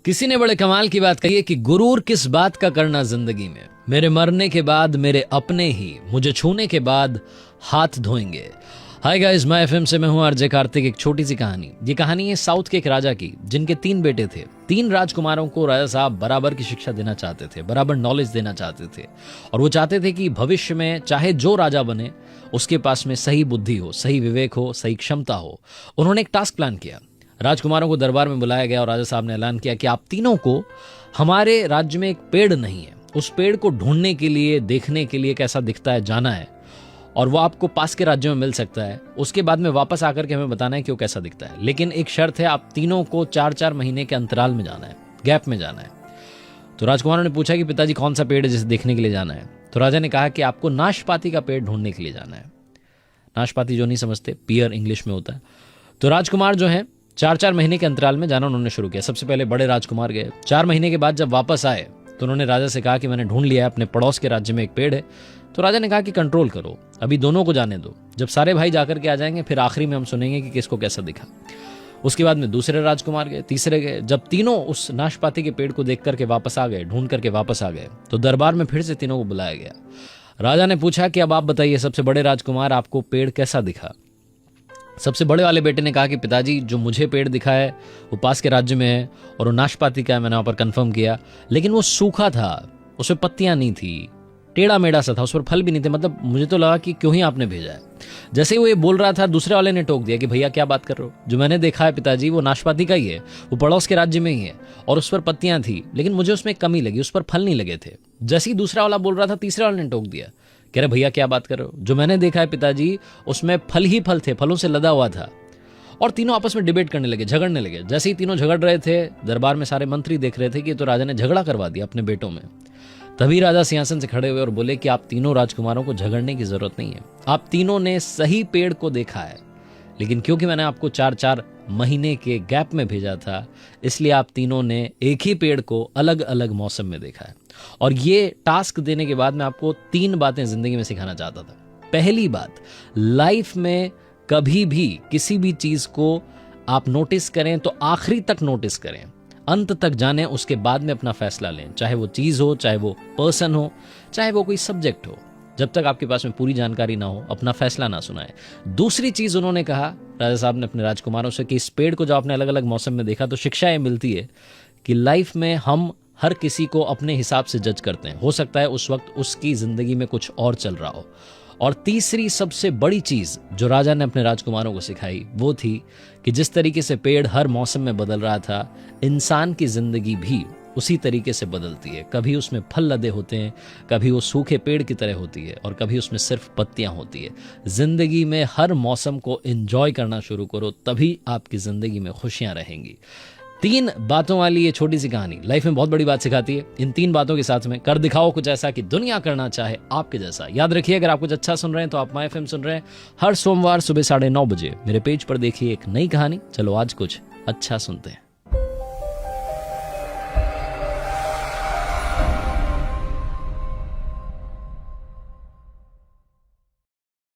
किसी ने बड़े कमाल की बात कही है कि गुरूर किस बात का करना जिंदगी में, मेरे मरने के बाद मेरे अपने ही मुझे छूने के बाद हाथ धोएंगे। हाय गाइस, मैं एफएम से मैं हूं आरजे कार्तिक। एक छोटी सी कहानी। ये कहानी है साउथ के एक राजा की, जिनके 3 बेटे थे। 3 राजकुमारों को राजा साहब बराबर की शिक्षा देना चाहते थे, बराबर नॉलेज देना चाहते थे, और वो चाहते थे कि भविष्य में चाहे जो राजा बने उसके पास में सही बुद्धि हो, सही विवेक हो, सही क्षमता हो। उन्होंने एक टास्क प्लान किया। राजकुमारों को दरबार में बुलाया गया और राजा साहब ने ऐलान किया कि आप तीनों को, हमारे राज्य में एक पेड़ नहीं है, उस पेड़ को ढूंढने के लिए, देखने के लिए कैसा दिखता है जाना है, और वो आपको पास के राज्यों में मिल सकता है। उसके बाद में वापस आकर के हमें बताना है कि वो कैसा दिखता है। लेकिन एक शर्त है, आप तीनों को 4-4 महीने के अंतराल में जाना है, गैप में जाना है। तो राजकुमारों ने पूछा कि पिताजी कौन सा पेड़ है जिसे देखने के लिए जाना है। तो राजा ने कहा कि आपको नाशपाती का पेड़ ढूंढने के लिए जाना है। नाशपाती जो नहीं समझते, पियर इंग्लिश में होता है। तो राजकुमार जो है 4-4 महीने के अंतराल में जाना उन्होंने शुरू किया। सबसे पहले बड़े राजकुमार गए। 4 महीने के बाद जब वापस आए तो उन्होंने राजा से कहा कि मैंने ढूंढ लिया है, अपने पड़ोस के राज्य में एक पेड़ है। तो राजा ने कहा कि कंट्रोल करो, अभी दोनों को जाने दो। जब सारे भाई जाकर के आ जाएंगे फिर आखिरी में हम सुनेंगे कि किसको कैसा दिखा। उसके बाद में दूसरे राजकुमार गए, तीसरे गए। जब तीनों उस नाशपाती के पेड़ को देख करके वापस आ गए, ढूंढ करके वापस आ गए, तो दरबार में फिर से तीनों को बुलाया गया। राजा ने पूछा कि अब आप बताइए, सबसे बड़े राजकुमार, आपको पेड़ कैसा दिखा। सबसे बड़े वाले बेटे ने कहा कि पिताजी, जो मुझे पेड़ दिखा है वो पास के राज्य में है और वो नाशपाती का है, मैंने वहां पर कंफर्म किया, लेकिन वो सूखा था, उसमें पत्तियां नहीं थी, टेढ़ा मेढ़ा सा था, उस पर फल भी नहीं थे। मतलब मुझे तो लगा कि क्यों ही आपने भेजा है। जैसे ही वो ये बोल रहा था, दूसरे वाले ने टोक दिया कि भैया क्या बात कर रहे हो, जो मैंने देखा है पिताजी वो नाशपाती का ही है, वो पड़ोस के राज्य में ही है और उस पर पत्तियां थी, लेकिन मुझे उसमें कमी लगी, उस पर फल नहीं लगे थे। जैसे ही दूसरा वाला बोल रहा था, तीसरे वाले ने टोक दिया, कह रहे भैया क्या बात कर रहे हो, जो मैंने देखा है पिताजी उसमें फल ही फल थे, फलों से लदा हुआ था। और तीनों आपस में डिबेट करने लगे, झगड़ने लगे। जैसे ही तीनों झगड़ रहे थे, दरबार में सारे मंत्री देख रहे थे कि तो राजा ने झगड़ा करवा दिया अपने बेटों में। तभी राजा सिंहासन से खड़े हुए और बोले कि आप तीनों राजकुमारों को झगड़ने की जरूरत नहीं है, आप तीनों ने सही पेड़ को देखा है, लेकिन क्योंकि मैंने आपको 4-4 महीने के गैप में भेजा था, इसलिए आप तीनों ने एक ही पेड़ को अलग अलग मौसम में देखा है। और ये टास्क देने के बाद मैं आपको 3 बातें जिंदगी में सिखाना चाहता था। पहली बात, लाइफ में कभी भी किसी भी चीज को आप नोटिस करें तो आखिरी तक नोटिस करें, अंत तक जानें, उसके बाद में अपना फैसला लें। चाहे वो चीज हो, चाहे वो पर्सन हो, चाहे वो कोई सब्जेक्ट हो, जब तक आपके पास में पूरी जानकारी ना हो अपना फैसला ना सुनाए। दूसरी चीज उन्होंने कहा, राजा साहब ने अपने राजकुमारों से, कि इस पेड़ को जब आपने अलग अलग मौसम में देखा तो शिक्षा ये मिलती है कि लाइफ में हम हर किसी को अपने हिसाब से जज करते हैं। हो सकता है उस वक्त उसकी जिंदगी में कुछ और चल रहा हो। और तीसरी सबसे बड़ी चीज जो राजा ने अपने राजकुमारों को सिखाई वो थी कि जिस तरीके से पेड़ हर मौसम में बदल रहा था, इंसान की जिंदगी भी उसी तरीके से बदलती है। कभी उसमें फल लदे होते हैं, कभी वो सूखे पेड़ की तरह होती है, और कभी उसमें सिर्फ पत्तियां होती है। जिंदगी में हर मौसम को एंजॉय करना शुरू करो, तभी आपकी जिंदगी में खुशियां रहेंगी। 3 बातों वाली ये छोटी सी कहानी लाइफ में बहुत बड़ी बात सिखाती है। इन 3 बातों के साथ में कर दिखाओ कुछ ऐसा कि दुनिया करना चाहे आपके जैसा। याद रखिए, अगर आप कुछ अच्छा सुन रहे हैं तो आप माय एफएम सुन रहे हैं। हर सोमवार सुबह 9:30 बजे मेरे पेज पर देखिए एक नई कहानी। चलो आज कुछ अच्छा सुनते हैं।